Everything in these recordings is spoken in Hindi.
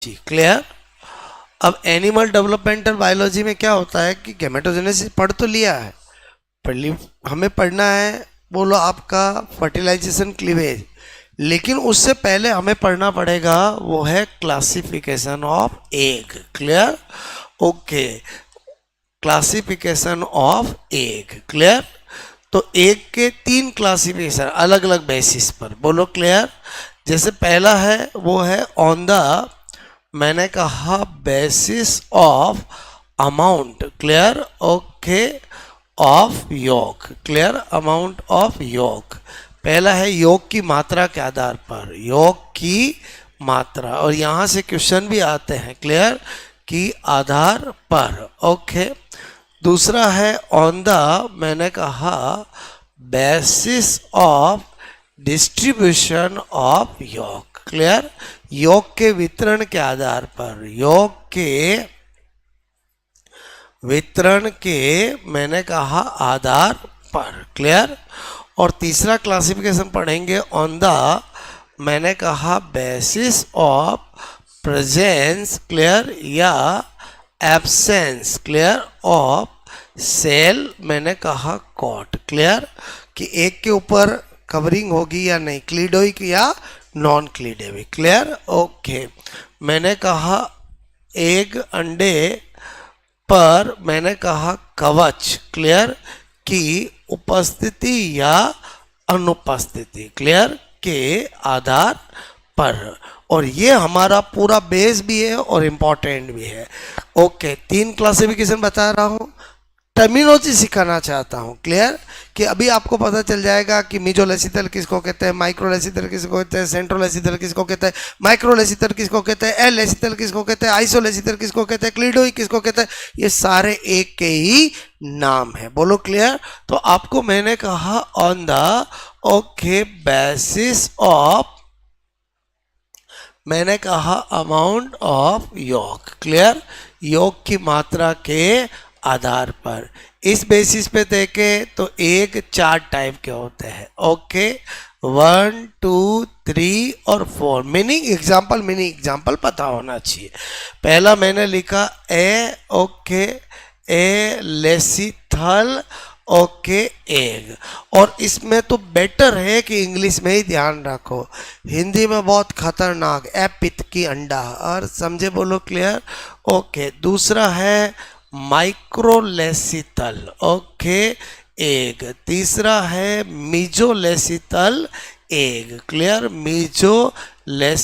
जी क्लियर। अब एनिमल डेवलपमेंटल बायोलॉजी में क्या होता है कि गैमेटोजेनेसिस पढ़ तो लिया है, हमें पढ़ना है बोलो आपका फर्टिलाइजेशन क्लीवेज, लेकिन उससे पहले हमें पढ़ना पड़ेगा वो है classification of egg. Clear. Okay, classification of egg. Clear. तो एग के 3 क्लासिफिकेशन अलग अलग बेसिस पर, बोलो क्लियर। जैसे पहला है वो है ऑन द, मैंने कहा basis of amount. Clear. Okay, of योग। क्लियर, अमाउंट ऑफ योग। पहला है योग की मात्रा के आधार पर, योग की मात्रा, और यहां से क्वेश्चन भी आते हैं क्लियर की आधार पर। ओके। दूसरा है ऑन द, मैंने कहा बेसिस ऑफ डिस्ट्रीब्यूशन ऑफ योग। क्लियर, योग के वितरण के आधार पर, योग के वितरण के मैंने कहा आधार पर। क्लियर। और तीसरा क्लासिफिकेशन पढ़ेंगे ऑन द, मैंने कहा बेसिस ऑफ प्रेजेंस। क्लियर, या एब्सेंस। क्लियर, ऑफ सेल, मैंने कहा कॉट। क्लियर, कि एक के ऊपर कवरिंग होगी या नहीं, क्लीडोइक या नॉन क्लीडोइक। क्लियर। ओके, मैंने कहा एग अंडे पर, मैंने कहा कवच। क्लियर, की उपस्थिति या अनुपस्थिति। क्लियर, के आधार पर। और ये हमारा पूरा बेस भी है और इम्पोर्टेंट भी है। ओके, 3 क्लासिफिकेशन बता रहा हूँ, टर्मिनोलॉजी सिखाना चाहता हूँ। क्लियर, कि अभी आपको पता चल जाएगा कि मीजोलेसिथल किसको कहते हैं, माइक्रोलेसिथल किसको कहते हैं, सेंट्रोलेसिथल किसको कहते हैं, माइक्रोलेसिथल किसको कहते हैं, एल लेसिथल किसको कहते हैं, आइसोलेसिथल किसको कहते हैं, क्लीडोइक किसको कहते हैं। ये सारे एक के ही नाम है, बोलो क्लियर। तो आपको मैंने कहा on the, okay, basis of, मैंने कहा अमाउंट ऑफ योग। क्लियर, योग की मात्रा के आधार पर। इस बेसिस पे देखें तो एक 4 टाइप के होते हैं। ओके, 1 2 3 और 4। मिनी एग्जाम्पल पता होना चाहिए। पहला मैंने लिखा ए, ओके, ए लेसिथल, ओके, एग। और इसमें तो बेटर है कि इंग्लिश में ही ध्यान रखो, हिंदी में बहुत खतरनाक, ए पित्त की अंडा। और समझे, बोलो क्लियर। ओके, दूसरा है माइक्रोलेसिथल, ओके, एग। तीसरा है mesolecithal egg. Clear, mesolecithal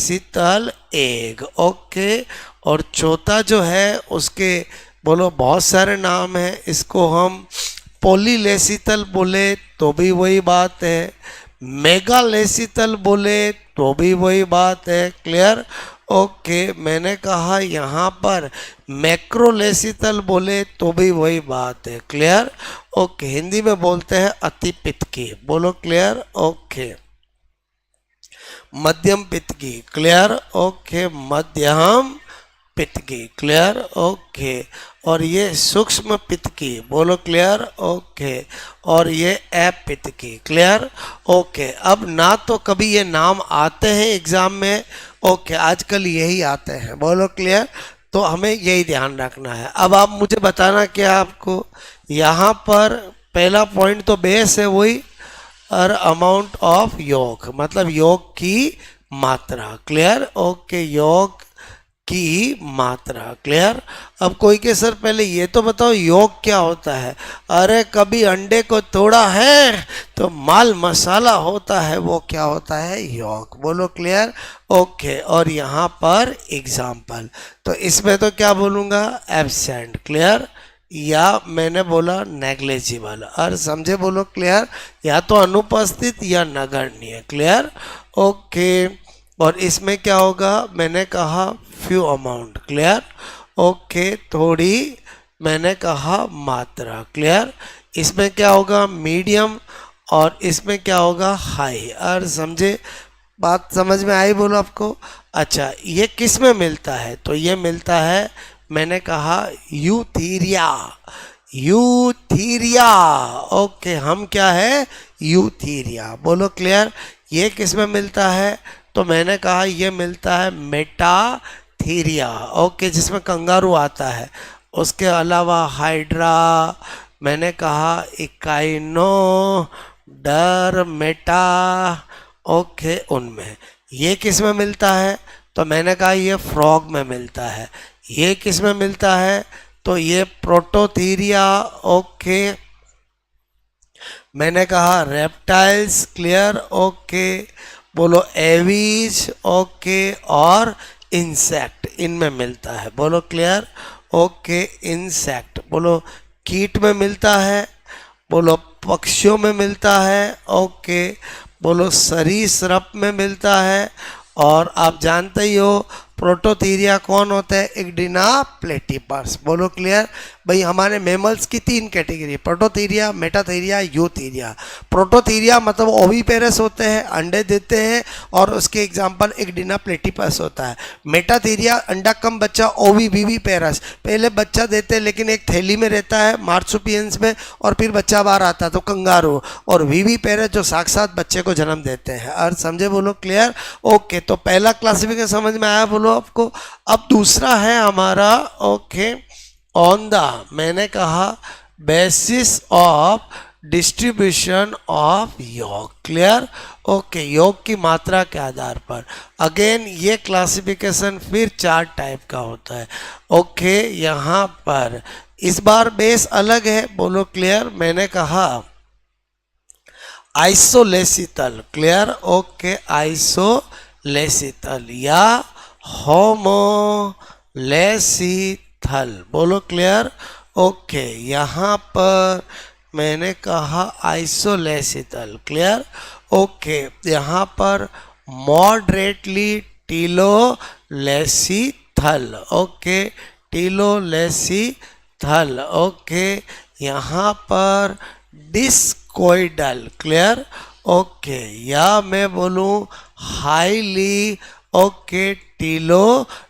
egg. Okay, और चौथा जो है उसके बोलो बहुत सारे नाम है, इसको हम पॉलीलेसिथल बोले तो भी वही बात है, मेगालेसिथल बोले तो भी वही बात है। क्लियर। ओके, मैंने कहा यहाँ पर मैक्रोलेसिथल बोले तो भी वही बात है। क्लियर। ओके, हिंदी में बोलते हैं अति पित्त की, बोलो क्लियर। ओके, मध्यम पित्त की। क्लियर। ओके, मध्यम पित्त की। क्लियर। ओके, और ये सूक्ष्म पित्त की, बोलो क्लियर। ओके, और ये ऐप पित्त की। क्लियर। ओके, अब ना तो कभी ये नाम आते हैं एग्जाम में, ओके, आजकल यही आते हैं, बोलो क्लियर। तो हमें यही ध्यान रखना है। अब आप मुझे बताना क्या आपको यहाँ पर पहला पॉइंट तो बेस है वही, और अमाउंट ऑफ योग मतलब योग की मात्रा। क्लियर। ओके, योग की मात्रा। क्लियर। अब कोई के सर पहले ये तो बताओ योग क्या होता है। अरे कभी अंडे को तोड़ा है तो माल मसाला होता है, वो क्या होता है, योग। बोलो क्लियर। ओके, और यहाँ पर एग्जाम्पल, तो इसमें तो क्या बोलूँगा, एब्सेंट। क्लियर, या मैंने बोला नेग्लेजिबल। और समझे, बोलो क्लियर, या तो अनुपस्थित या नगण्य। क्लियर। ओके, और इसमें क्या होगा, मैंने कहा फ्यू अमाउंट। क्लियर। ओके, थोड़ी, मैंने कहा मात्रा। क्लियर। इसमें क्या होगा, मीडियम, और इसमें क्या होगा, हाई। और समझे, बात समझ में आई, बोलो आपको। अच्छा, ये किस में मिलता है, तो ये मिलता है, मैंने कहा यूथीरिया, यूथीरिया। ओके, हम क्या है, यूथीरिया। बोलो क्लियर। ये किस में मिलता है, तो मैंने कहा ये मिलता है मेटा थीरिया, ओके, जिसमें कंगारू आता है। उसके अलावा हाइड्रा, मैंने कहा इकाइनो डरमेटा, ओके, उनमें। ये किस में मिलता है? तो मैंने कहा ये फ्रॉग में मिलता है। ये किस में मिलता है? तो ये प्रोटोथीरिया, ओके, मैंने कहा रेप्टाइल्स, क्लियर, ओके, बोलो एवीज, ओके, और इंसेक्ट इनमें मिलता है, बोलो क्लियर, ओके, इंसेक्ट, बोलो कीट में मिलता है, बोलो पक्षियों में मिलता है, ओके, बोलो सरीसृप में मिलता है। और आप जानते ही हो प्रोटोथीरिया कौन होता है? इग्डिना प्लेटिपस, बोलो क्लियर। भाई हमारे मेमल्स की 3 category, Prototheria, Metatheria, Eutheria. Prototheria मतलब ओविपेरस होते हैं, अंडे देते हैं, और उसके एग्जांपल इग्डिना प्लेटिपस होता है। मेटाथीरिया अंडा कम बच्चा, ओविविविपेरस, पहले बच्चा देते हैं लेकिन एक थैली में रहता है मार्सुपियंस में, और फिर बच्चा बाहर आता है तो कंगारू। और विविपेरस जो साक्षात बच्चे को जन्म देते हैं। अर्थ समझे, बोलो क्लियर, ओके। तो पहला क्लासिफिकेशन समझ में आया, बोलो आपको। अब दूसरा है हमारा, ओके, ऑन द, मैंने कहा बेसिस ऑफ डिस्ट्रीब्यूशन ऑफ योग, क्लियर, ओके, योग की मात्रा के आधार पर। अगेन ये क्लासिफिकेशन फिर 4 टाइप का होता है, ओके। यहाँ पर इस बार बेस अलग है, बोलो क्लियर। मैंने कहा आइसोलेसितल, क्लियर, ओके, आइसोलेसितल या होमोलेसिथल, बोलो क्लियर, ओके। यहाँ पर मैंने कहा आइसोलेसिथल, क्लियर, ओके। यहाँ पर मॉडरेटली टीलोलेसिथल, ओके, टीलोलेसिथल, ओके। यहाँ पर डिस्कोइडल, क्लियर, ओके, या मैं बोलूँ हाईली, ओके, टीलोलेसिथल,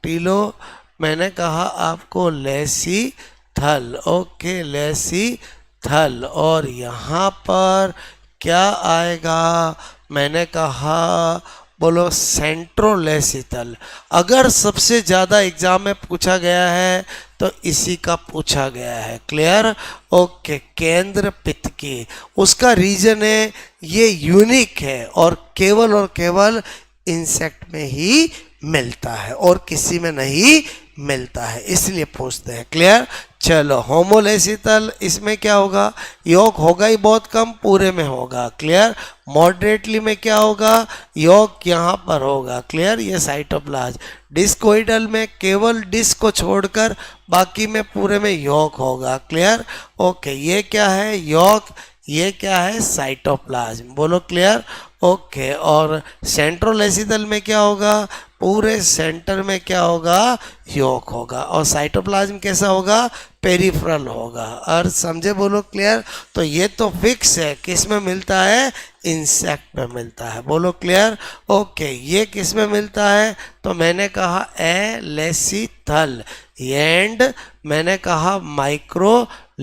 टीलो, मैंने कहा आपको लेसिथल, ओके, लेसिथल। और यहाँ पर क्या आएगा? मैंने कहा बोलो सेंट्रोलेसिथल। अगर सबसे ज़्यादा एग्जाम में पूछा गया है तो इसी का पूछा गया है, क्लियर, ओके, केंद्र पित्त की। उसका रीजन है ये यूनिक है और केवल इंसेक्ट में ही मिलता है और किसी में नहीं मिलता है, इसलिए पूछते हैं, क्लियर। चलो होमोलेसिथल, इसमें क्या होगा? योग होगा ही बहुत कम, पूरे में होगा, क्लियर। मॉडरेटली में क्या होगा? योग यहाँ पर होगा, क्लियर, ये साइटोप्लाज्म। डिस्कोइडल में केवल डिस्क को छोड़कर बाकी में पूरे में योग होगा, क्लियर, ओके। ये क्या है? योग। ये क्या है? साइटोप्लाज्म, बोलो क्लियर, ओके। और सेंट्रोलेसिथल में क्या होगा? पूरे सेंटर में क्या होगा? योग होगा। और साइटोप्लाज्म कैसा होगा? पेरिफेरल होगा। और समझे, बोलो क्लियर। तो ये तो फिक्स है, किस में मिलता है? इंसेक्ट में मिलता है, बोलो क्लियर, ओके। ये किस में मिलता है? तो मैंने कहा एलेसिथल एंड मैंने कहा माइक्रोलेसिथल,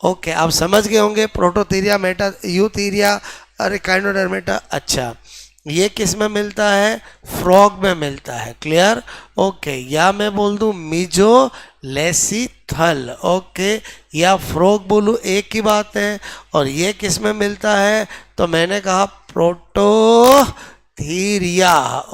ओके। आप समझ गए होंगे प्रोटोथीरिया, मेटा, यूथीरिया और एकाइनोडर्मेटा। अच्छा, ये किस में मिलता है? फ्रॉग में मिलता है, क्लियर, ओके। या मैं बोल दूं मिजोलेसिथल, ओके, या फ्रॉग बोलूं, एक ही बात है। और ये किस में मिलता है? तो मैंने कहा प्रोटोथीरिया,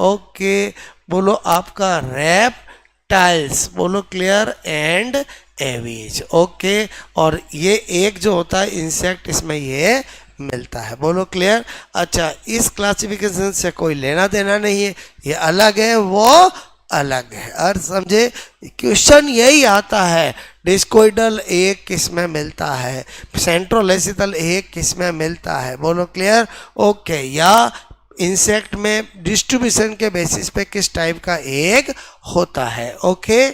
ओके, बोलो आपका रेप्टाइल्स, बोलो क्लियर, एंड एवीज, ओके। और ये एक जो होता है इंसेक्ट, इसमें ये मिलता है, बोलो क्लियर। अच्छा, इस क्लासिफिकेशन से कोई लेना देना नहीं है, ये अलग है, वो अलग है। और समझे, क्वेश्चन यही आता है, डिस्कोइडल एक किस में मिलता है, सेंट्रोलेसिथल एक किस में मिलता है, बोलो क्लियर, ओके। या इंसेक्ट में डिस्ट्रीब्यूशन के बेसिस पे किस टाइप का एक होता है, ओके।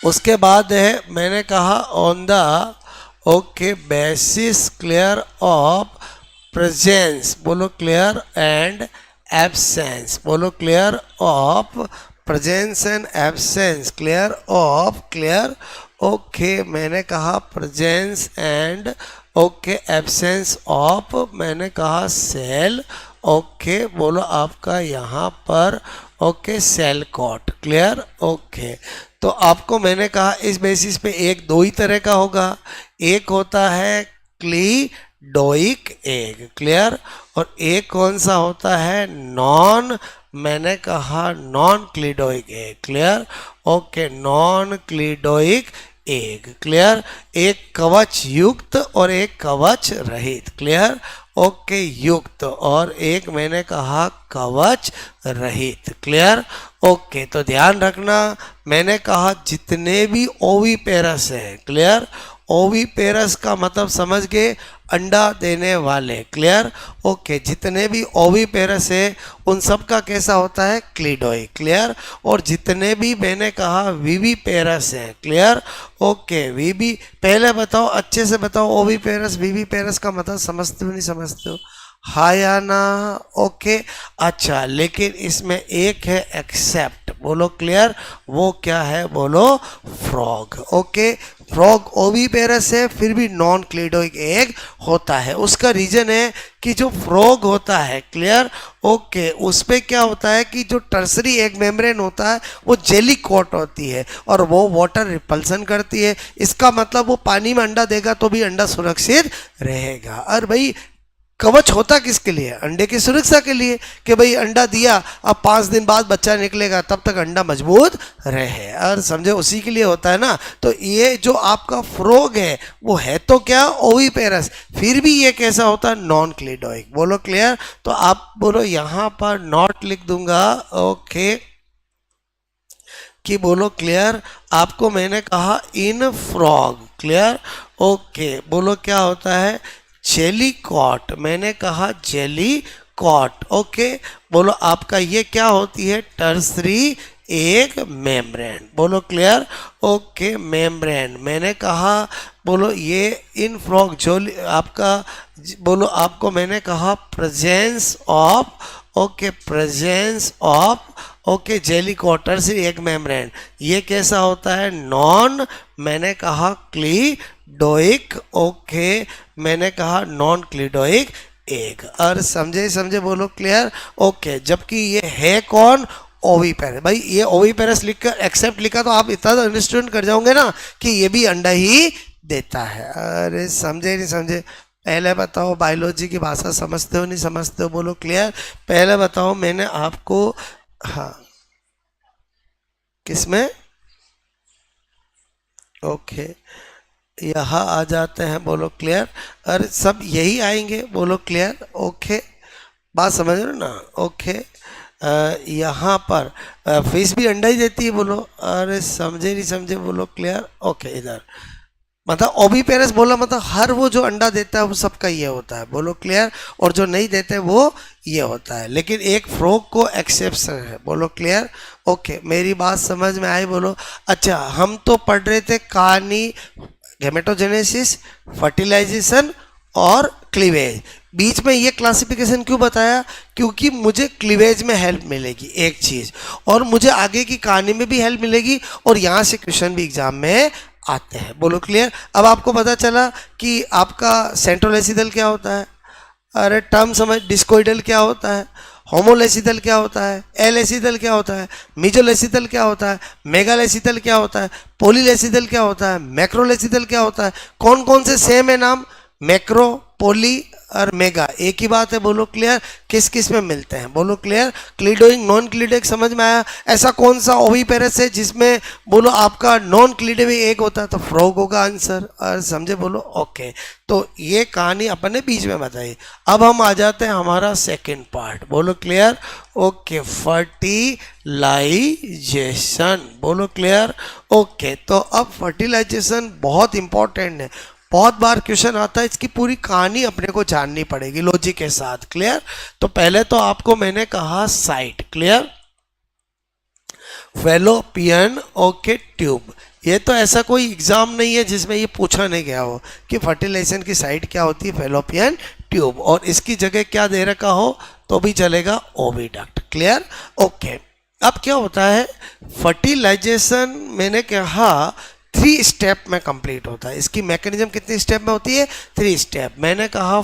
उसके बाद है, मैंने कहा on the, okay, basis, clear, of presence, बोलो क्लियर, एंड एब्सेंस, बोलो clear, of presence and absence, clear, of, clear, okay. मैंने कहा presence and, okay, absence of, मैंने कहा सेल, ओके बोलो आपका यहाँ पर okay cell cot. Clear okay. तो आपको मैंने कहा इस बेसिस पे एक दो ही तरह का होगा, एक होता है क्लीडोइक एग। क्लियर। और एक कौन सा होता है नॉन, मैंने कहा non cleidoic egg. Clear okay non cleidoic egg. Clear. एक कवच युक्त और एक कवच रहित। क्लियर ओके युक्त और एक मैंने कहा कवच रहित। Clear okay. तो ध्यान रखना मैंने कहा जितने भी ओविपेरस है। क्लियर ओविपेरस का मतलब समझ गए अंडा देने वाले। Clear okay. जितने भी ओविपेरस है उन सब का कैसा होता है क्लीडोइक। क्लियर। और जितने भी मैंने कहा विविपेरस है। Clear okay. विवी पहले बताओ अच्छे से बताओ ओविपेरस विविपेरस का मतलब समझते हो नहीं समझते हो, हाँ या ना। ओके अच्छा लेकिन इसमें एक है एक्सेप्ट। बोलो क्लियर वो क्या है बोलो फ्रॉग। ओके फ्रॉग ओविपेरस है फिर भी नॉन क्लीडोइक एग होता है। उसका रीजन है कि जो फ्रॉग होता है क्लियर ओके उस पे क्या होता है कि जो टर्सरी एग मेम्ब्रेन होता है वो जेली कोट होती है और वो वाटर रिपल्सन करती है। इसका मतलब वो पानी में अंडा देगा तो भी अंडा सुरक्षित रहेगा। और भाई कवच होता किसके लिए, अंडे की सुरक्षा के लिए कि भाई अंडा दिया अब 5 दिन बाद बच्चा निकलेगा तब तक अंडा मजबूत रहे। और समझे उसी के लिए होता है ना। तो ये जो आपका फ्रॉग है वो है तो क्या ओविपेरस फिर भी ये कैसा होता है नॉन क्लीडोइक। बोलो क्लियर। तो आप बोलो यहाँ पर नॉट लिख दूंगा ओके कि बोलो क्लियर आपको मैंने कहा इन फ्रॉग। क्लियर ओके बोलो क्या होता है जेली कॉट, मैंने कहा जेली कॉट। ओके बोलो आपका ये क्या होती है टर्सरी एक मेम्ब्रेन। बोलो क्लियर ओके मेम्ब्रेन मैंने कहा बोलो ये इन फ्रॉग जो आपका बोलो आपको मैंने कहा presence of okay presence of okay jelly coat से एक मेम्ब्रेन ये कैसा होता है नॉन मैंने कहा क्लीडोइक। ओके मैंने कहा नॉन क्लीडोइक एग। और समझे समझे बोलो क्लियर ओके। जबकि ये है कौन ओविपेरस। भाई ये ओविपेरस लिखकर एक्सेप्ट लिखा तो आप इतना तो अंडरस्टैंड कर जाओगे ना कि ये भी अंडा ही देता है। अरे समझे नहीं समझे पहले बताओ बायोलॉजी की भाषा समझते हो नहीं समझते हो बोलो क्लियर। पहले बताओ मैंने आपको हाँ किसमें ओके यहाँ आ जाते हैं बोलो क्लियर। अरे सब यही आएंगे बोलो क्लियर ओके बात समझ रहे हो ना। ओके यहाँ पर फिश भी अंडा ही देती है बोलो। अरे समझे नहीं समझे बोलो क्लियर ओके। इधर मतलब ओविपेरस बोला मतलब हर वो जो अंडा देता है वो सबका ये होता है बोलो क्लियर और जो नहीं देते वो ये होता है। लेकिन एक फ्रॉग को एक्सेप्शन है बोलो क्लियर ओके। मेरी बात समझ में आई बोलो। अच्छा हम तो पढ़ रहे थे कहानी गेमेटोजेनेसिस फर्टिलाइजेशन और क्लीवेज। बीच में ये क्लासिफिकेशन क्यों बताया क्योंकि मुझे क्लीवेज में हेल्प मिलेगी एक चीज़ और मुझे आगे की कहानी में भी हेल्प मिलेगी और यहाँ से क्वेश्चन भी एग्जाम में आते हैं बोलो क्लियर। अब आपको पता चला कि आपका सेंट्रोलेसिदल क्या होता है। अरे टर्म समझ डिस्कोइडल क्या होता है, होमोलेसिदल क्या होता है, एलेसिदल क्या होता है, मिजोलेसिदल क्या होता है, मेगालेसिदल क्या होता है, पोलीलेसिदल क्या होता है, मैक्रोलेसिदल क्या होता है। कौन कौन से सेम है नाम मैक्रो पोली और मेगा एक ही बात है बोलो क्लियर। किस किस में मिलते हैं बोलो क्लियर। क्लीडोइक नॉन क्लीडोइक समझ में आया। ऐसा कौन सा ओविपेरस है जिसमें बोलो आपका नॉन क्लीडोइक एक होता है तो फ्रॉग होगा आंसर। और समझे बोलो ओके। तो ये कहानी अपने बीच में बताई। अब हम आ जाते हैं हमारा सेकेंड पार्ट बोलो क्लियर ओके फर्टिलाइजेशन बोलो क्लियर ओके। तो अब फर्टिलाइजेशन बहुत इंपॉर्टेंट है, बहुत बार क्वेश्चन आता है, इसकी पूरी कहानी अपने को जाननी पड़ेगी लॉजिक के साथ क्लियर। तो पहले तो आपको मैंने कहा site clear fallopian okay tube. ये तो ऐसा कोई एग्जाम नहीं है जिसमें ये पूछा नहीं गया हो कि फर्टिलाइजेशन की साइट क्या होती है फेलोपियन ट्यूब और इसकी जगह क्या दे रखा हो तो भी चलेगा ओविडक्ट क्लियर ओके। अब क्या होता है फर्टिलाइजेशन मैंने कहा 3 स्टेप में कंप्लीट होता है। इसकी मैकेनिज्म कितने स्टेप में होती है? 3 स्टेप। मैंने कहा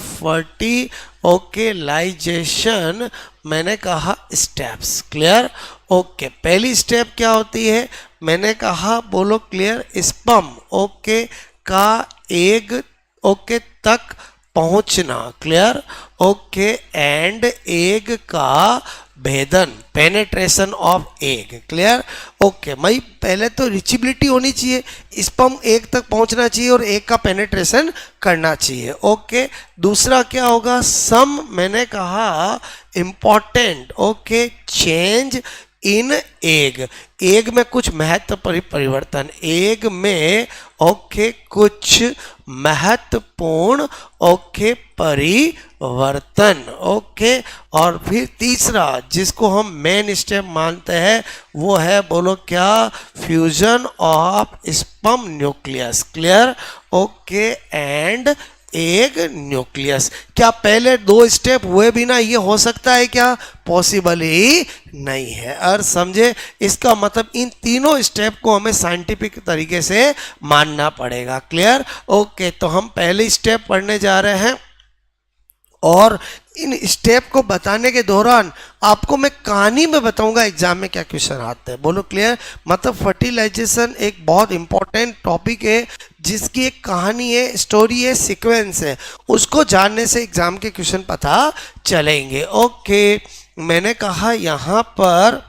फर्टिलाइजेशन, मैंने कहा स्टेप्स। क्लियर? ओके, पहली स्टेप क्या होती है? मैंने कहा बोलो क्लियर, स्पर्म ओके का एग ओके तक पहुंचना। क्लियर? ओके, एंड एग का भेदन, penetration of egg. Clear? Okay, भाई पहले तो रिचेबिलिटी होनी चाहिए, स्पर्म एग तक पहुंचना चाहिए और एग का पेनेट्रेशन करना चाहिए। ओके, दूसरा क्या होगा? सम, मैंने कहा important okay change in egg, egg में कुछ महत्वपूर्ण परिवर्तन, एग में ओके कुछ महत्वपूर्ण ओके परिवर्तन। ओके, और फिर तीसरा जिसको हम मेन स्टेप मानते हैं वो है बोलो क्या? Fusion of sperm nucleus. Clear? Okay, and egg nucleus. क्या पहले 2 स्टेप हुए बिना ये हो सकता है क्या? पॉसिबल ही नहीं है। और समझे, इसका मतलब इन तीनों स्टेप को हमें साइंटिफिक तरीके से मानना पड़ेगा। क्लियर? ओके, तो हम पहले स्टेप पढ़ने जा रहे हैं और इन स्टेप को बताने के दौरान आपको मैं कहानी में बताऊंगा एग्जाम में क्या क्वेश्चन आते हैं। बोलो क्लियर? मतलब फर्टिलाइजेशन एक बहुत इंपॉर्टेंट टॉपिक है जिसकी एक कहानी है, स्टोरी है, सीक्वेंस है, उसको जानने से एग्जाम के क्वेश्चन पता चलेंगे। ओके, मैंने कहा यहाँ पर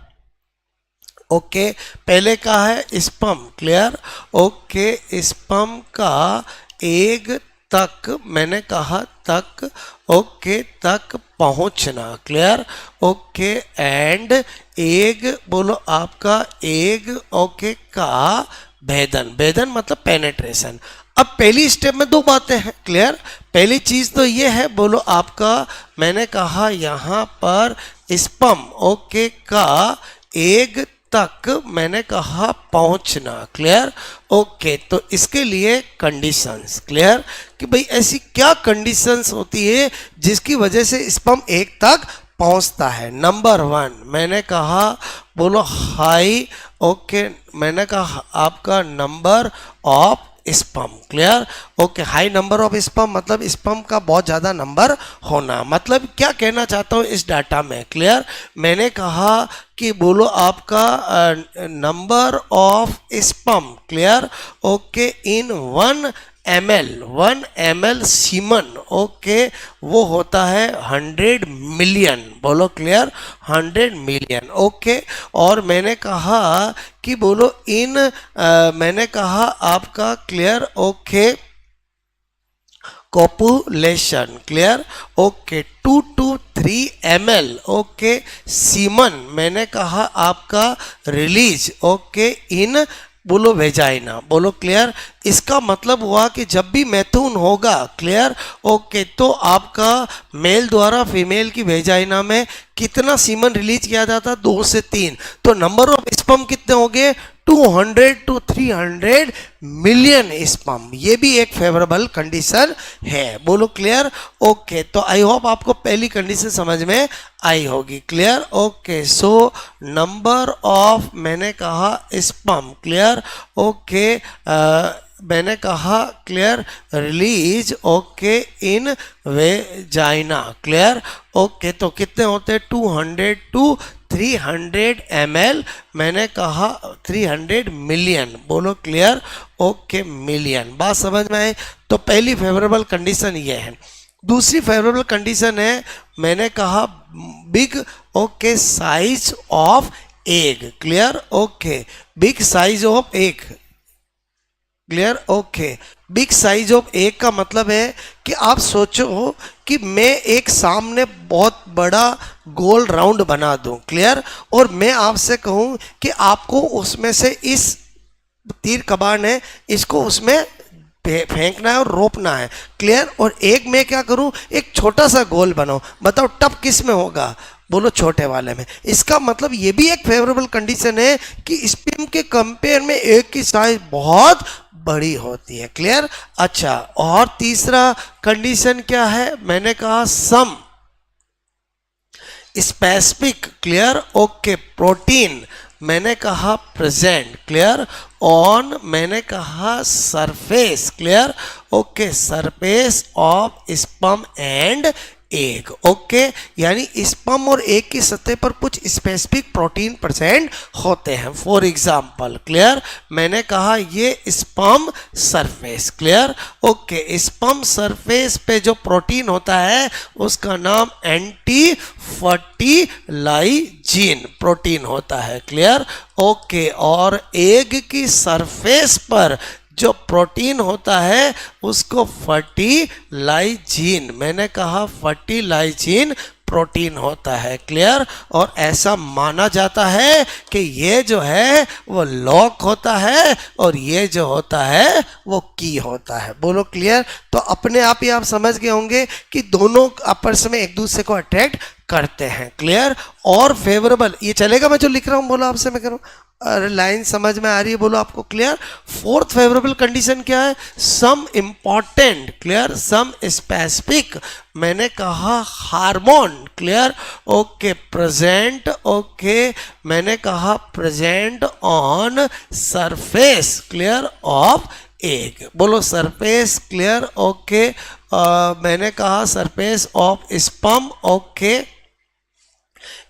ओके पहले कहा है स्पर्म। क्लियर? ओके, स्पर्म का एग तक, मैंने कहा तक ओके तक पहुंचना। क्लियर? ओके, एंड एग बोलो आपका एग ओके का भेदन, भेदन मतलब पेनेट्रेशन। अब पहली स्टेप में 2 बातें हैं। क्लियर? पहली चीज तो ये है बोलो आपका, मैंने कहा यहाँ पर स्पर्म ओके का एग तक, मैंने कहा पहुंचना। क्लियर? ओके, तो इसके लिए कंडीशंस। क्लियर? कि भाई ऐसी क्या कंडीशंस होती है जिसकी वजह से स्पर्म एग तक पहुंचता है? नंबर 1 मैंने कहा बोलो हाई ओके, मैंने कहा आपका number of sperm. Clear? Okay, high number of sperm मतलब स्पर्म का बहुत ज़्यादा नंबर होना। मतलब क्या कहना चाहता हूँ इस डाटा में? क्लियर? मैंने कहा कि बोलो आपका number of sperm. Clear? Okay, in 1 ml semen okay वो होता है 100 मिलियन। बोलो क्लियर? 100 मिलियन। ओके, और मैंने कहा कि बोलो इन मैंने कहा आपका clear okay copulation. Clear? Okay, 2 to 3 ml okay semen, मैंने कहा आपका रिलीज ओके इन बोलो वेजाइना। बोलो क्लियर? इसका मतलब हुआ कि जब भी मैथुन होगा, क्लियर ओके, तो आपका मेल द्वारा फीमेल की वेजाइना में कितना सीमन रिलीज किया जाता? 2 से 3। तो नंबर ऑफ स्पर्म कितने हो गए? 200 to 300 मिलियन स्पर्म। ये भी एक फेवरेबल कंडीशन है। बोलो क्लियर? ओके, तो आई होप आपको पहली कंडीशन समझ में आई होगी। Clear? Okay, so number of मैंने कहा स्पर्म। क्लियर? ओके, मैंने कहा clear release okay in vagina. Clear? Okay, तो कितने होते हैं? 200 to 300 ml, मैंने कहा 300 मिलियन। बोलो क्लियर? Okay, million. बात समझ में आई? तो पहली फेवरेबल कंडीशन ये है। दूसरी फेवरेबल कंडीशन है, मैंने कहा big okay size of egg. Clear? Okay, big size of egg. Clear? Okay, big size of egg का मतलब है कि आप सोचो कि मैं एक सामने बहुत बड़ा गोल राउंड बना दूं। क्लियर? और मैं आपसे कहूं कि आपको उसमें से इस तीर कमान है इसको उसमें फेंकना है और रोपना है। क्लियर? और एक मैं क्या करूं, एक छोटा सा गोल बनाऊं। बताओ टप किस में होगा? बोलो छोटे वाले में। इसका मतलब ये भी एक फेवरेबल कंडीशन है कि स्पर्म के कंपेयर में एग की साइज बहुत बड़ी होती है। क्लियर? अच्छा, और तीसरा कंडीशन क्या है? मैंने कहा some specific. Clear? Okay, protein मैंने कहा प्रेजेंट, क्लियर। ऑन मैंने कहा surface, clear. Okay, surface of sperm and egg, okay. यानी स्पर्म और एग की सतह पर कुछ स्पेसिफिक प्रोटीन प्रेजेंट होते हैं। फॉर एग्जाम्पल, क्लियर, मैंने कहा ये sperm surface, clear. Okay, sperm surface पे जो प्रोटीन होता है उसका नाम एंटी फर्टिलाइजिन प्रोटीन होता है, क्लियर। ओके, और एग की सरफेस पर जो प्रोटीन होता है उसको फर्टिलाइजिन, मैंने कहा फर्टिलाइजिन प्रोटीन होता है, क्लियर। और ऐसा माना जाता है कि ये जो है वो लॉक होता है और ये जो होता है वो की होता है। बोलो क्लियर। तो अपने आप ही आप समझ गए होंगे कि दोनों आपस में एक दूसरे को अट्रैक्ट करते हैं, क्लियर। और फेवरेबल, ये चलेगा मैं जो लिख रहा हूँ, बोलो आपसे मैं कह रहा हूँ, अरे लाइन समझ में आ रही है, बोलो आपको क्लियर। फोर्थ फेवरेबल कंडीशन क्या है? Some important, clear, some specific, मैंने कहा hormone, clear. Okay, present, okay, मैंने कहा present on surface, clear, of egg. बोलो सरफेस, क्लियर। ओके, मैंने कहा surface of sperm, okay,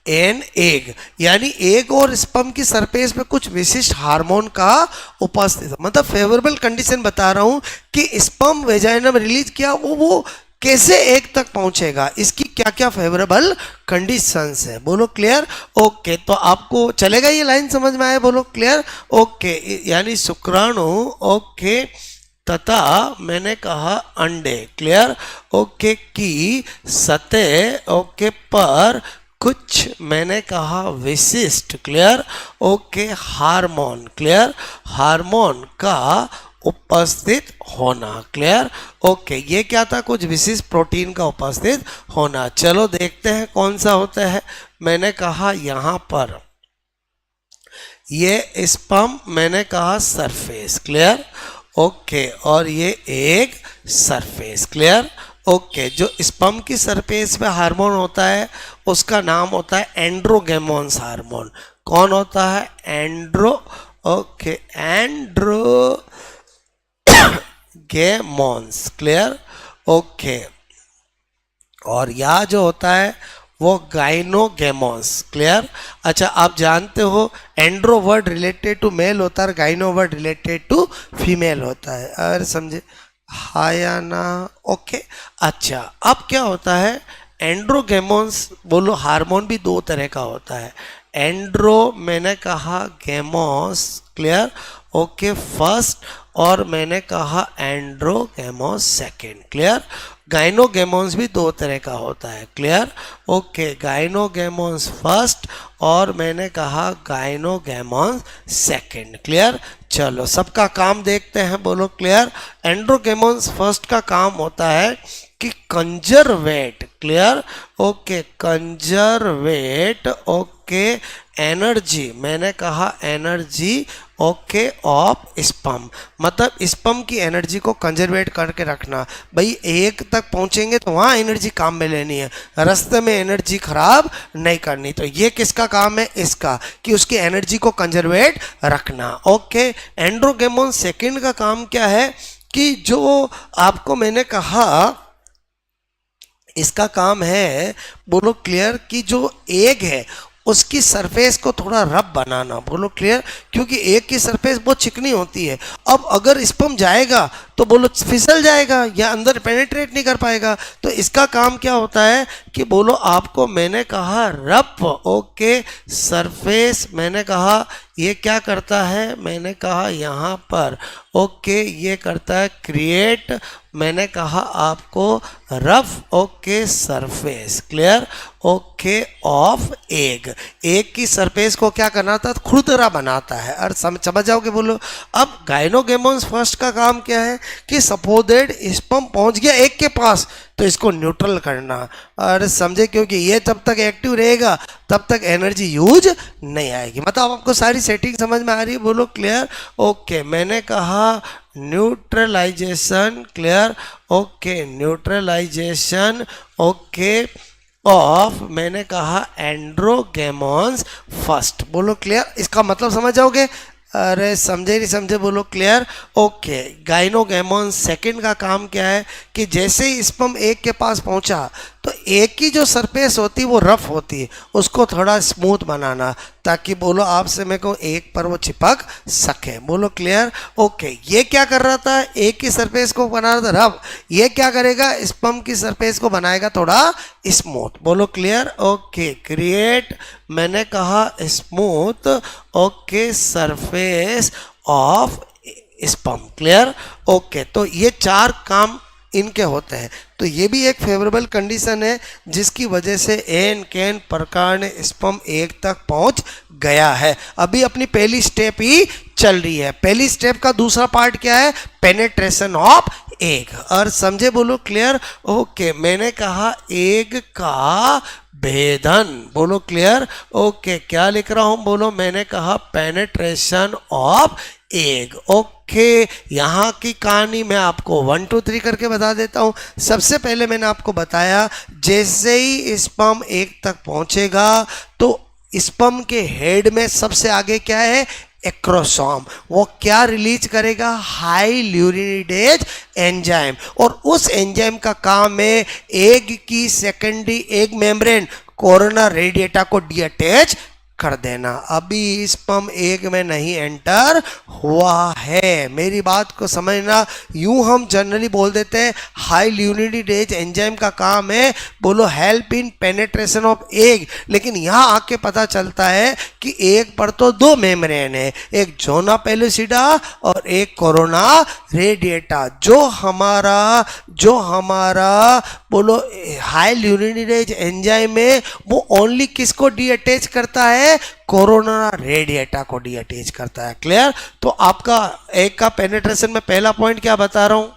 and egg, यानी एग और स्पर्म की सरफेस पे कुछ विशिष्ट हार्मोन का उपस्थित है। मतलब फेवरेबल कंडीशन बता रहा हूं कि स्पर्म वेजाइना में रिलीज किया वो कैसे एग तक पहुंचेगा, इसकी क्या क्या फेवरेबल कंडीशंस है। बोलो क्लियर। ओके, तो आपको चलेगा, ये लाइन समझ में आए, बोलो क्लियर। ओके, यानी शुक्राणु, ओके, तथा मैंने कहा अंडे, क्लियर। ओके, की सतह, ओके, पर कुछ मैंने कहा विशिष्ट, clear. Okay, hormone, clear, hormone का उपस्थित होना, क्लियर। ओके, ये क्या था? कुछ विशिष्ट प्रोटीन का उपस्थित होना। चलो देखते हैं कौन सा होता है। मैंने कहा यहां पर ये स्पर्म, मैंने कहा सरफेस, क्लियर। ओके, और ये एक सरफेस, क्लियर। ओके, जो स्पर्म की सरफेस पे हार्मोन होता है उसका नाम होता है एंड्रोगेमोन्स हार्मोन। कौन होता है? Okay, एंड्रोगेमोन्स, clear. ओके, और यह जो होता है वो गाइनोगेमोन्स, क्लियर। अच्छा, आप जानते हो andro word related to male होता है और gyno word related to female होता है। अगर समझे हाँ या ना? ओके, अच्छा, अब क्या होता है एंड्रोगेमोन्स, बोलो हार्मोन भी दो तरह का होता है। एंड्रो मैंने कहा गेमोस, क्लियर। ओके, फर्स्ट, और मैंने कहा एंड्रोगेमोस सेकेंड, क्लियर। गाइनोगेमोन्स भी दो तरह का होता है, क्लियर। ओके, गाइनोगेमोन्स फर्स्ट और मैंने कहा गाइनोगेमोन्स सेकेंड, क्लियर। चलो सबका काम देखते हैं, बोलो क्लियर। एंड्रोगेमोन्स फर्स्ट का काम होता है कि कंजर्वेट, क्लियर। ओके, कंजर्वेट, ओके, एनर्जी, मैंने कहा एनर्जी, ओके, ऑफ स्पर्म, मतलब स्पर्म की एनर्जी को कंजर्वेट करके रखना। भाई एक तक पहुंचेंगे तो वहाँ एनर्जी काम में लेनी है, रास्ते में एनर्जी खराब नहीं करनी। तो ये किसका काम है? इसका, कि उसकी एनर्जी को कंजर्वेट रखना। ओके, एंड्रोगेमोन सेकंड का काम क्या है? कि जो आपको मैंने कहा इसका काम है, बोलो क्लियर, कि जो एग है उसकी सरफेस को थोड़ा रफ बनाना। बोलो क्लियर, क्योंकि एग की सरफेस बहुत चिकनी होती है। अब अगर स्पर्म जाएगा तो बोलो फिसल जाएगा या अंदर पेनिट्रेट नहीं कर पाएगा। तो इसका काम क्या होता है कि बोलो आपको मैंने कहा रफ, ओके, सरफेस, मैंने कहा ये क्या करता है? मैंने कहा यहाँ पर, ओके, ये करता है क्रिएट, मैंने कहा आपको rough, okay, surface, clear. Okay, of egg, egg की सरफेस को क्या करना था? खुरदरा बनाता है। और समझ जाओगे, बोलो। अब गाइनोगेमोन्स फर्स्ट का काम क्या है कि सपोजेड स्पर्म पहुंच गया एग के पास तो इसको न्यूट्रल करना। और समझे, क्योंकि ये जब तक एक्टिव रहेगा तब तक एनर्जी यूज नहीं आएगी। मतलब आपको सारी सेटिंग समझ में आ रही है, बोलो क्लियर। ओके, मैंने कहा neutralisation, clear. Okay, neutralisation, okay, of, मैंने कहा एंड्रोगेमोन्स फर्स्ट। बोलो क्लियर, इसका मतलब समझ जाओगे? अरे समझे नहीं समझे बोलो क्लियर। ओके, गाइनोगेमोन सेकंड का काम क्या है कि जैसे ही स्पर्म एग के पास पहुंचा तो एग की जो सरफेस होती है वो रफ होती है, उसको थोड़ा स्मूथ बनाना ताकि बोलो आपसे मेरे को एग पर वो चिपक सके। बोलो क्लियर। ओके, ये क्या कर रहा था? एग की सरफेस को बना रहा था रफ, ये क्या करेगा? स्पर्म की सरफेस को बनाएगा थोड़ा स्मूथ। बोलो क्लियर। ओके, क्रिएट, मैंने कहा smooth, okay, surface of sperm. Clear. Okay, तो ये चार काम इनके होते हैं। तो ये भी एक फेवरेबल कंडीशन है जिसकी वजह से एन कैन प्रकार ने स्पर्म एग तक पहुंच गया है। अभी अपनी पहली स्टेप ही चल रही है। पहली स्टेप का दूसरा पार्ट क्या है? Penetration of egg. और समझे बोलो क्लियर। ओके, मैंने कहा एग का भेदन। बोलो क्लियर। ओके, क्या लिख रहा हूं? बोलो, मैंने कहा पेनेट्रेशन ऑफ एग। ओके, यहाँ की कहानी मैं आपको 1 2 3 करके बता देता हूँ। सबसे पहले मैंने आपको बताया जैसे ही स्पर्म एग तक पहुंचेगा तो स्पर्म के हेड में सबसे आगे क्या है? एक्रोसोम। वो क्या रिलीज करेगा? Hyaluronidase enzyme. और उस एंजाइम का काम है एग की secondary egg membrane corona radiata को डीअटैच कर देना। अभी स्पर्म एग में नहीं एंटर हुआ है, मेरी बात को समझना। यूं हम जनरली बोल देते हैं हाई ल्यूरिनिडेज एंजाइम का काम है बोलो help in penetration of egg, लेकिन यहाँ आके पता चलता है कि एग पर तो दो मेम्ब्रेन है, एक जोना पेलुसिडा और एक कोरोना रेडिएटा। जो हमारा बोलो हाई ल्यूरिनिडेज एंजाइम है वो ओनली किसको डीअटैच करता है? कोरोना रेडिएटा को डीअटैच करता है। क्लियर। तो आपका एक का पेनिट्रेशन में पहला पॉइंट क्या बता रहा हूं?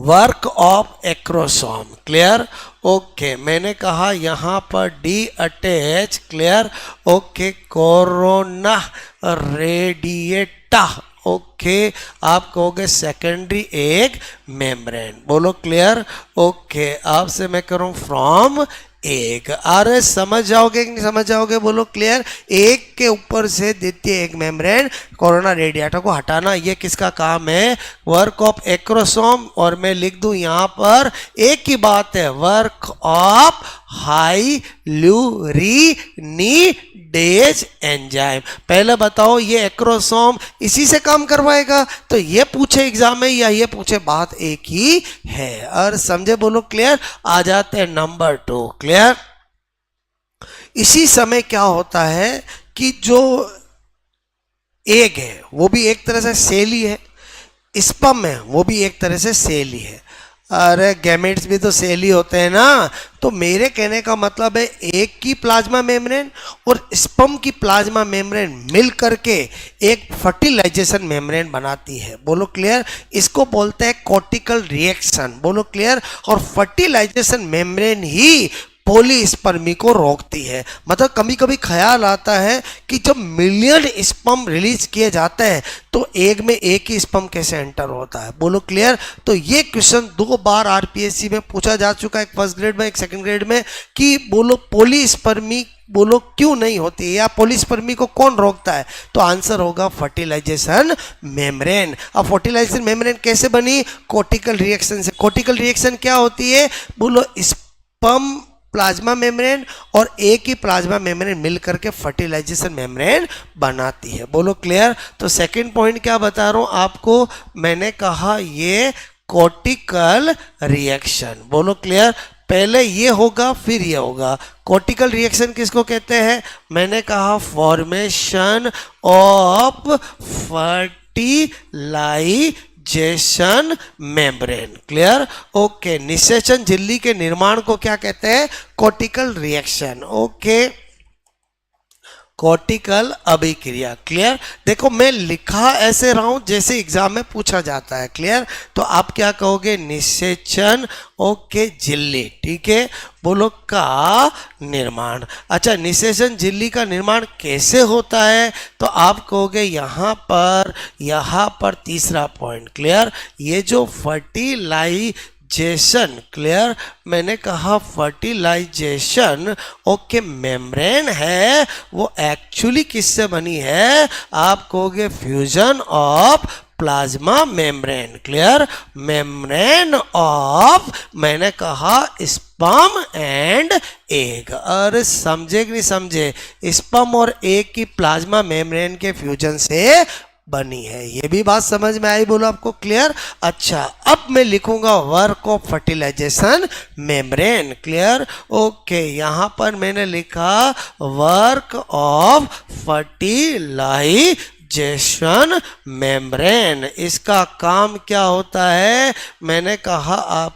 Work of acrosome. Clear. Okay, मैंने कहा यहां पर detach. Clear. Okay, corona radiata. Okay, आप कहोगे सेकेंडरी एग मेम्ब्रेन। बोलो क्लियर। ओके, आपसे मैं करूं फ्रॉम एग। अरे समझ जाओगे कि नहीं समझ जाओगे? बोलो क्लियर। एग के ऊपर से द्वितीय एग मेम्ब्रेन कोरोना रेडिएटा को हटाना, ये किसका काम है? Work of acrosome. और मैं लिख दूं यहां पर एक ही बात है, वर्क ऑफ हाई ल्यूरिनिडेज एंजाइम। पहले बताओ ये एक्रोसोम इसी से काम करवाएगा? तो ये पूछे एग्जाम में या ये पूछे, बात एक ही है। और समझे? बोलो क्लियर। आ जाते हैं नंबर 2। क्लियर। इसी समय क्या होता है कि जो एग है वो भी एक तरह से सेल ही है, स्पर्म है वो भी एक तरह से सेल ही है। अरे गैमेट्स भी तो सेल ही होते हैं ना। तो मेरे कहने का मतलब है एग की प्लाज्मा मेम्ब्रेन और स्पर्म की प्लाज्मा मेम्ब्रेन मिल करके एक फर्टिलाइजेशन मेम्ब्रेन बनाती है। बोलो क्लियर। इसको बोलते हैं कॉर्टिकल रिएक्शन। बोलो क्लियर। और फर्टिलाइजेशन मेम्ब्रेन ही पॉलीस्पर्मी को रोकती है। मतलब कभी कभी ख्याल आता है कि जब मिलियन स्पर्म रिलीज किए जाते हैं तो एग में एक ही स्पर्म कैसे एंटर होता है? बोलो क्लियर। तो ये क्वेश्चन 2 बार आरपीएससी में पूछा जा चुका है, एक फर्स्ट ग्रेड में एक सेकंड ग्रेड में, कि बोलो पॉलीस्पर्मी बोलो क्यों नहीं होती है या पॉलीस्पर्मी को कौन रोकता है? तो आंसर होगा फर्टिलाइजेशन मेम्ब्रेन। अब फर्टिलाइजेशन मेम्ब्रेन कैसे बनी? कॉर्टिकल रिएक्शन से। कॉर्टिकल रिएक्शन क्या होती है? बोलो स्पर्म प्लाज्मा मेम्ब्रेन और एक ही प्लाज्मा मेम्ब्रेन मिलकर के फर्टिलाइजेशन मेम्ब्रेन बनाती है। बोलो क्लियर। तो सेकंड पॉइंट क्या बता रहा हूं आपको? मैंने कहा ये कॉर्टिकल रिएक्शन। बोलो क्लियर। पहले ये होगा फिर ये होगा। कॉर्टिकल रिएक्शन किसको कहते हैं? मैंने कहा formation of fertilisation membrane. Clear. Okay, निषेचन झिल्ली के निर्माण को क्या कहते हैं? Cortical reaction. ओके, कॉर्टिकल अभिक्रिया। क्लियर। देखो मैं लिखा ऐसे रहा हूं जैसे एग्जाम में पूछा जाता है। क्लियर। तो आप क्या कहोगे? निषेचन ओके झिल्ली। ठीक है। बोलो का निर्माण। अच्छा, निषेचन झिल्ली का निर्माण कैसे होता है? तो आप कहोगे यहाँ पर तीसरा पॉइंट। क्लियर। ये जो फर्टिलाइजेशन जेसन, क्लियर, मैंने कहा फर्टिलाइजेशन, ओके, मेम्ब्रेन है वो एक्चुअली किससे बनी है, आप कहोगे fusion of plasma membrane, clear, membrane of, मैंने कहा स्पर्म एंड एग। और समझे कि नहीं समझे, स्पर्म और एग की प्लाज्मा मेम्ब्रेन के फ्यूजन से बनी है, ये भी बात समझ में आई, बोलो आपको क्लियर। अच्छा, अब मैं लिखूंगा work of fertilisation membrane, clear, okay, यहां पर मैंने लिखा वर्क ऑफ फर्टिलाइजेशन मेम्ब्रेन। इसका काम क्या होता है, मैंने कहा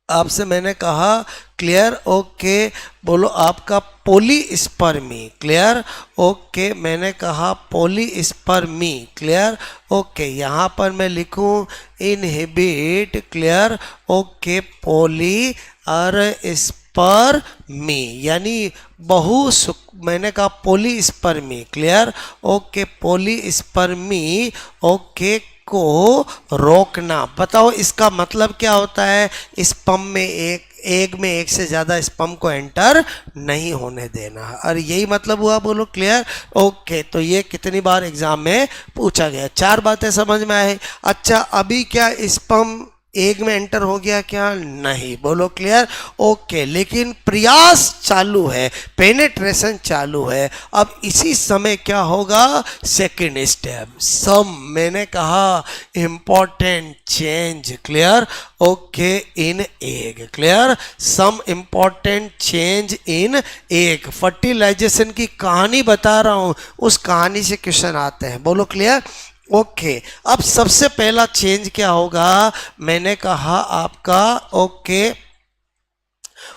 आपसे मैंने कहा, क्लियर, ओके, बोलो आपका पॉलीस्पर्मी, क्लियर, ओके, मैंने कहा पॉलीस्पर्मी, क्लियर, ओके, यहाँ पर मैं लिखूं इनहिबिट, क्लियर, ओके, पॉली और स्पर्मी यानी मैंने कहा polyspermy, clear, okay, polyspermy, okay, को रोकना। बताओ इसका मतलब क्या होता है, स्पर्म में एग में एक से ज़्यादा स्पर्म को एंटर नहीं होने देना, और यही मतलब हुआ, बोलो क्लियर, ओके। तो ये कितनी बार एग्जाम में पूछा गया, 4 बातें समझ में आए। अच्छा, अभी क्या स्पर्म एग में एंटर हो गया क्या, नहीं, बोलो क्लियर, ओके, लेकिन प्रयास चालू है, पेनेट्रेशन चालू है। अब इसी समय क्या होगा, सेकंड स्टेप, सम, मैंने कहा important change, clear, okay, in egg, clear, some important change in egg. Fertilisation की कहानी बता रहा हूं, उस कहानी से क्वेश्चन आते हैं, बोलो क्लियर, ओके। अब सबसे पहला चेंज क्या होगा, मैंने कहा आपका, okay,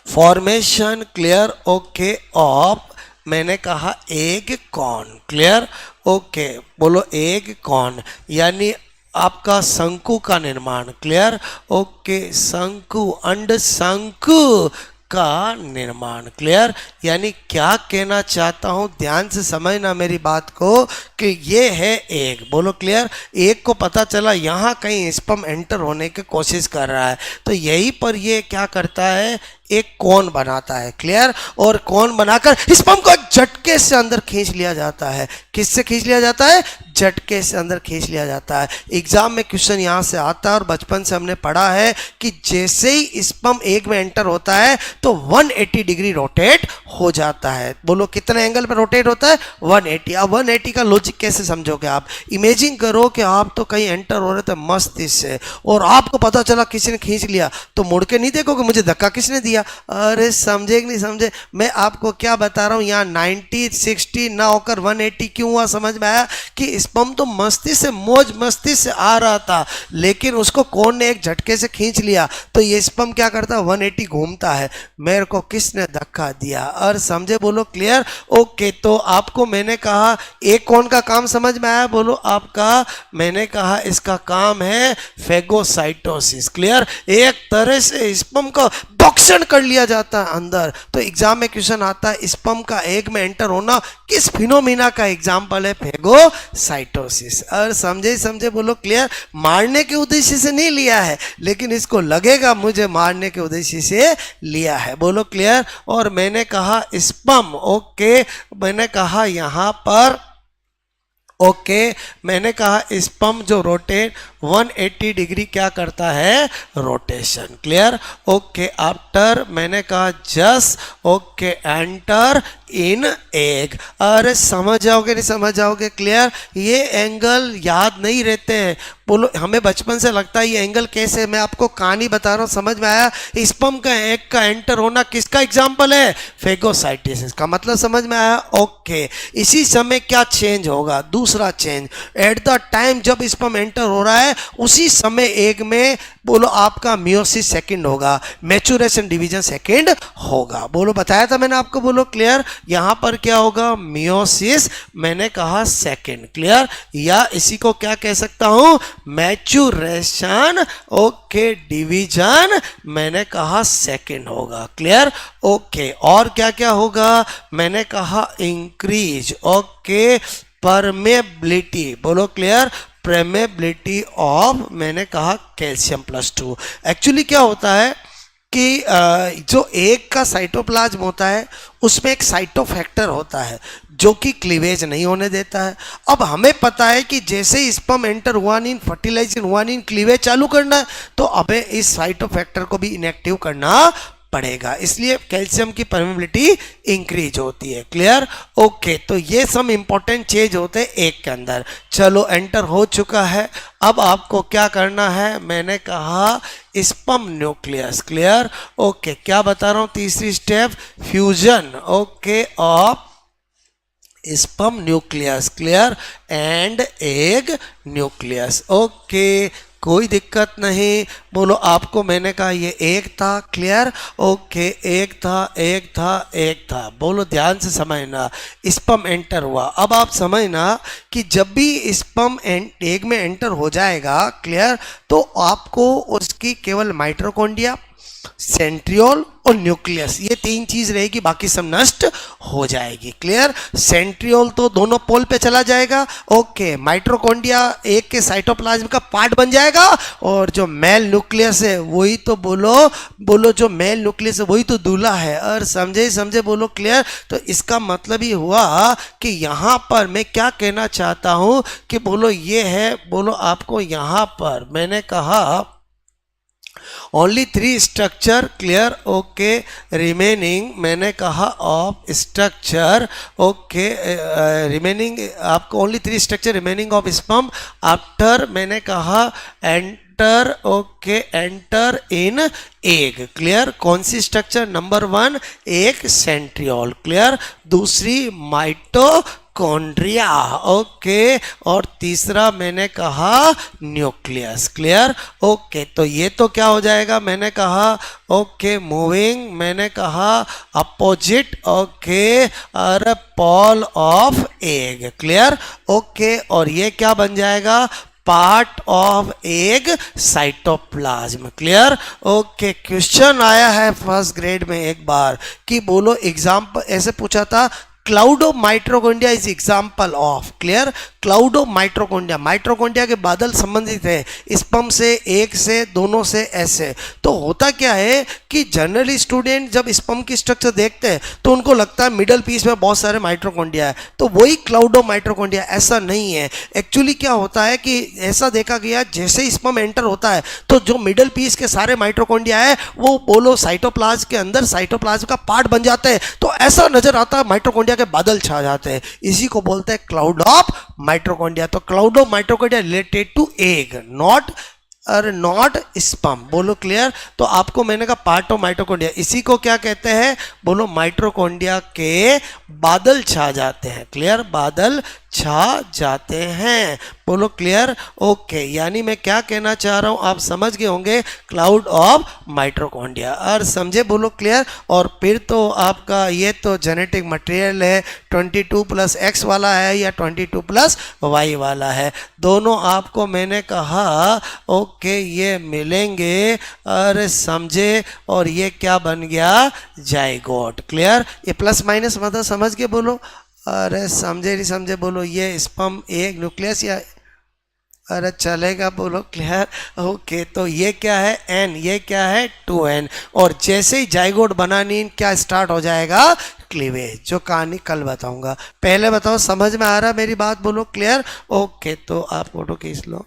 formation, clear, okay, of, मैंने कहा एग कॉर्न, क्लियर, ओके, बोलो एग कॉर्न यानी आपका शंकु का निर्माण, क्लियर, ओके, शंकु, अंड शंकु का निर्माण, क्लियर, यानी क्या कहना चाहता हूं, ध्यान से समझना मेरी बात को, कि ये है एग, बोलो क्लियर, एग को पता चला यहां कहीं स्पर्म एंटर होने की कोशिश कर रहा है, तो यहीं पर ये क्या करता है, एक कोन बनाता है, क्लियर, और कोन बनाकर स्पर्म को झटके से अंदर खींच लिया जाता है। किससे खींच लिया जाता है, झटके से अंदर खींच लिया जाता है। एग्जाम में क्वेश्चन यहाँ से आता है, और बचपन से हमने पढ़ा है कि जैसे ही स्पर्म एग में एंटर होता है तो 180 डिग्री रोटेट हो जाता है। बोलो कितने एंगल पर रोटेट होता है, 180। अब 180 का लॉजिक कैसे समझोगे आप, इमेजिन करो कि आप तो कहीं एंटर हो रहे थे मस्तिष्क से, और आपको पता चला किसी ने खींच लिया, तो मुड़ के नहीं देखोगे मुझे धक्का किसने दिया। अरे समझे कि नहीं समझे, मैं आपको क्या बता रहा हूं, यहाँ 90 60 ना होकर 180 क्यों हुआ, समझ में आया कि स्पर्म तो मस्ती से मौज मस्ती से आ रहा था, लेकिन उसको कौन ने एक झटके से खींच लिया, तो ये स्पर्म क्या करता है, 180 घूमता है, मेरे को किसने धक्का दिया। और समझे, बोलो क्लियर, ओके। तो आपको मैंने कहा एक कौन का काम समझ में आया, बोलो आपका, मैंने कहा इसका काम है फेगोसाइटोसिस, क्लियर, एक तरह से स्पर्म को भक्षण कर लिया जाता है अंदर। तो एग्जाम में क्वेश्चन आता है स्पर्म का एग में एंटर होना किस फिनोमिना का एग्जाम्पल है, फेगोसाइटोसिस। और समझे, बोलो क्लियर, मारने के उद्देश्य से नहीं लिया है, लेकिन इसको लगेगा मुझे मारने के उद्देश्य से लिया है, बोलो क्लियर। और मैंने कहा स्पर्म, ओके, मैंने कहा यहां पर, ओके, मैंने कहा स्पर्म जो रोटेट 180 डिग्री क्या करता है, रोटेशन, क्लियर, ओके। आफ्टर मैंने कहा just, okay, enter in egg. अरे समझ जाओगे नहीं समझ जाओगे, क्लियर, ये एंगल याद नहीं रहते हैं, बोलो हमें बचपन से लगता है ये एंगल कैसे, मैं आपको कहानी बता रहा हूँ, समझ में आया। स्पर्म का एग का एंटर होना किसका एग्जाम्पल है, फेगोसाइटोसिस का, मतलब समझ में आया, ओके। इसी समय क्या चेंज होगा, दूसरा चेंज, एट द टाइम जब स्पर्म एंटर हो रहा है उसी समय एग में, बोलो आपका मियोसिस सेकंड होगा, मैच्योरेशन डिवीजन सेकंड होगा, बोलो बताया था मैंने आपको, बोलो क्लियर। यहां पर क्या होगा, मियोसिस, मैंने कहा सेकंड, क्लियर, या इसी को क्या कह सकता हूं, मैच्योरेशन, ओके, डिवीजन, मैंने कहा सेकंड होगा, क्लियर, ओके। और क्या क्या होगा, मैंने कहा इंक्रीज, ओके, परमेबिलिटी, बोलो क्लियर, परमेबिलिटी ऑफ, मैंने कहा कैल्शियम +2। एक्चुअली क्या होता है कि जो एग का साइटोप्लाज्म होता है उसमें एक साइटोफैक्टर होता है जो कि क्लीवेज नहीं होने देता है। अब हमें पता है कि जैसे ही स्पर्म एंटर हुआ नहीं, फर्टिलाइजेशन हुआ नहीं, क्लीवेज चालू करना है, तो हमें इस साइटोफैक्टर को भी इनएक्टिव करना पड़ेगा, इसलिए कैल्शियम की परमेबिलिटी इंक्रीज होती है। क्लियर? ओके, तो ये सब इंपॉर्टेंट चेंज होते हैं एग के अंदर। चलो एंटर हो चुका है, अब आपको क्या करना है, मैंने कहा स्पर्म न्यूक्लियस। क्लियर? ओके, क्या बता रहा हूं, तीसरी step fusion, okay, of sperm nucleus. Clear? And egg nucleus. Okay, कोई दिक्कत नहीं। बोलो, आपको मैंने कहा ये एक था। क्लियर? ओके, एक था, एक था, एक था। बोलो, ध्यान से समझना, स्पर्म एंटर हुआ। अब आप समझना कि जब भी स्पर्म एग में एंटर हो जाएगा, क्लियर, तो आपको उसकी केवल माइटोकॉन्ड्रिया, सेंट्रियोल और न्यूक्लियस, ये तीन चीज रहेगी, बाकी सब नष्ट हो जाएगी। क्लियर? सेंट्रियोल तो दोनों पोल पे चला जाएगा। ओके, माइटोकॉन्ड्रिया एक के साइटोप्लाज्म का पार्ट बन जाएगा, और जो मेल न्यूक्लियस है वही तो बोलो जो मेल न्यूक्लियस है वही तो दूल्हा है। और समझे बोलो। क्लियर? तो इसका मतलब ही हुआ कि यहाँ पर मैं क्या कहना चाहता हूँ कि बोलो ये है, बोलो आपको यहाँ पर मैंने कहा only 3 structure. Clear? Okay, remaining मैंने कहा ऑफ स्ट्रक्चर, ओके, रिमेनिंग आपको only 3 structure remaining of sperm after, मैंने कहा enter, okay, enter in egg. Clear? कौन सी स्ट्रक्चर? नंबर 1 एक सेंट्रियोल। क्लियर? दूसरी माइटोकॉन्ड्रिया, ओके, और तीसरा मैंने कहा न्यूक्लियस। क्लियर? ओके, तो ये तो क्या हो जाएगा, मैंने कहा ओके, मूविंग, मैंने कहा अपोजिट, ओके, और Paul of egg. Clear? Okay, और ये क्या बन जाएगा, part of egg cytoplasm. Clear? Okay, question आया है फर्स्ट ग्रेड में एक बार कि बोलो एग्जाम्पल, ऐसे पूछा था, cloud of mitochondria is example of. Clear? Cloud of mitochondria, mitochondria के बादल संबंधित है स्पर्म से, एग से, दोनों से, ऐसे। तो होता क्या है कि जनरली स्टूडेंट जब स्पर्म की स्ट्रक्चर देखते हैं तो उनको लगता है मिडल पीस में बहुत सारे माइटोकॉन्ड्रिया है, तो वही क्लाउड ऑफ माइटोकॉन्ड्रिया। ऐसा नहीं है। एक्चुअली क्या होता है कि ऐसा देखा गया, जैसे स्पर्म एंटर होता है तो जो मिडल पीस के सारे माइटोकॉन्ड्रिया है वो बोलो साइटोप्लाज्म के अंदर साइटोप्लाज्म का पार्ट बन जाते हैं, तो ऐसा नजर आता है माइटोकॉन्ड्रिया के बादल छा जाते हैं। इसी को बोलते हैं क्लाउड ऑफ माइटोकॉन्ड्रिया। तो cloud of mitochondria related to egg, not sperm. बोलो क्लियर? तो आपको मैंने कहा पार्ट ऑफ माइटोकॉन्ड्रिया, इसी को क्या कहते हैं, बोलो माइटोकॉन्ड्रिया के बादल छा जाते हैं। क्लियर? बादल छा जाते हैं। बोलो क्लियर? ओके, यानी मैं क्या कहना चाह रहा हूं आप समझ गए होंगे, क्लाउड ऑफ माइटोकॉन्ड्रिया। और समझे? बोलो क्लियर? और फिर तो आपका ये तो जेनेटिक मटेरियल है, 22+X वाला है या 22+Y वाला है, दोनों आपको मैंने कहा ओके ये मिलेंगे। और समझे? और ये क्या बन गया, जाइगोट। क्लियर? ये प्लस माइनस मतलब समझ के बोलो। अरे समझे नहीं समझे बोलो, ये स्पर्म एक न्यूक्लियस या, अरे चलेगा बोलो। क्लियर? ओके, तो ये क्या है, एन, ये क्या है 2n, और जैसे ही जाइगोट बनानी क्या स्टार्ट हो जाएगा, क्लीवेज, जो कहानी कल बताऊंगा। पहले बताओ समझ में आ रहा मेरी बात? बोलो क्लियर? ओके, तो आप फोटो खींच लो।